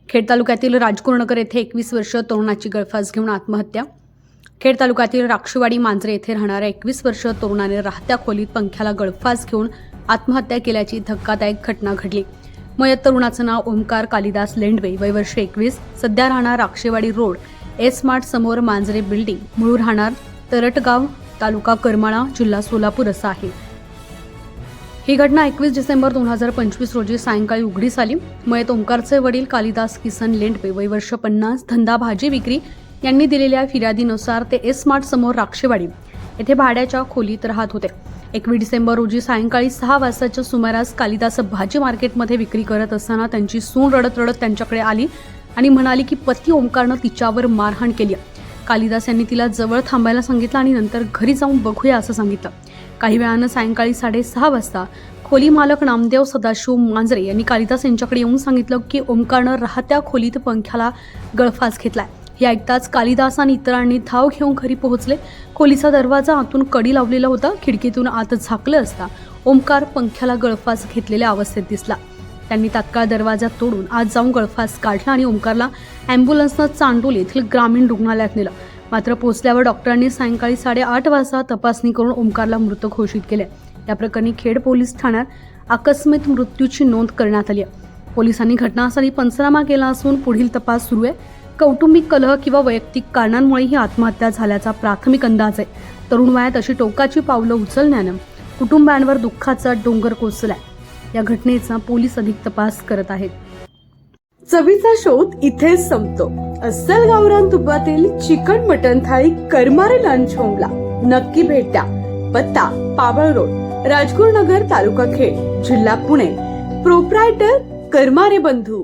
खेड तालुक्यातील राजगुरुनगर येथे 21 वर्षीय तरुणाची गळफास घेऊन आत्महत्या। खेड तालुक्यातील राक्षवाडी मांजरे येथे राहणाऱ्या 21 वर्षीय तरुणाने राहत्या खोलीत पंख्याला गळफास घेऊन आत्महत्या केल्याची धक्कादायक घटना घडली। मयत तरुणाचं नाव ओमकार कालिदास लेंडवे, वय वर्ष 21, सध्या राहणार राक्षवाडी रोड स्मार्ट समोर मांजरे बिल्डिंग, मूळ राहणार तरटगाव, तालुका करमाळा, जिल्हा सोलापूर असा आहे। ही घटना 21 डिसेंबर 2025 रोजी सायंकाळी उघडीस आली। मयत ओमकारचे वडील कालिदास किसन लेंडवे, वय वर्ष 50, धंदा भाजी विक्री, यांनी दिलेल्या फिर्यादीनुसार ते स्मार्ट समोर राक्षवाडी येथे भाड्याच्या खोलीत राहत होते। 21 डिसेंबर रोजी सायंकाळी 6 वाजताच्या सुमारास कालिदास भाजी मार्केटमध्ये विक्री करत असताना त्यांची सून रडत रडत त्यांच्याकडे आली आणि म्हणाली की पती ओमकारनं तिच्यावर मारहाण केली। कालिदास यांनी तिला जवळ थांबायला सांगितलं आणि नंतर घरी जाऊन बघूया असं सांगितलं। काही वेळानं सायंकाळी 6:30 वाजता खोली मालक नामदेव सदाशिव मांजरे यांनी कालिदास यांच्याकडे येऊन सांगितलं की ओमकारनं राहत्या खोलीत पंख्याला गळफास घेतलाय। हे ऐकताच कालिदास आणि इतरांनी धाव घेऊन घरी पोहोचले। खोलीचा दरवाजा आतून कडी लावलेला होता। खिडकीतून आत झाकलं असता ओमकार पंख्याला गळफास घेतलेल्या अवस्थेत दिसला। त्यांनी तात्काळ दरवाजा तोडून आत जाऊन गळफास काढला आणि ओमकारला ॲम्ब्युलन्सनं चांडोली येथील ग्रामीण रुग्णालयात नेलं। मात्र पोहोचल्यावर डॉक्टरांनी सायंकाळी 8:30 वाजता तपासणी करून ओमकारला मृत घोषित केले। या प्रकरणी खेड पोलीस ठाण्यात आकस्मिक मृत्यूची नोंद करण्यात आली आहे। पोलिसांनी घटनास्थळी पंचनामा केला असून पुढील तपास सुरू आहे। कौटुंबिक कलह किंवा वैयक्तिक कारणांमुळे ही आत्महत्या झाल्याचा प्राथमिक अंदाज आहे। तरुण वयात अशी टोकाची पावलं उचलण्यानं कुटुंबांवर दुःखाचा डोंगर कोसळलाय। या घटनेचा पोलीस अधिक तपास करत आहेत। चवीचा शोध इथेच संपतो। अस्सल गावरान तुपातील चिकन मटन थाळी करमारे लंच होमला नक्की भेट द्या। पत्ता पाबळ रोड, राजगुरुनगर, तालुका खेड, जिल्हा पुणे। प्रोप्रायटर करमारे बंधू।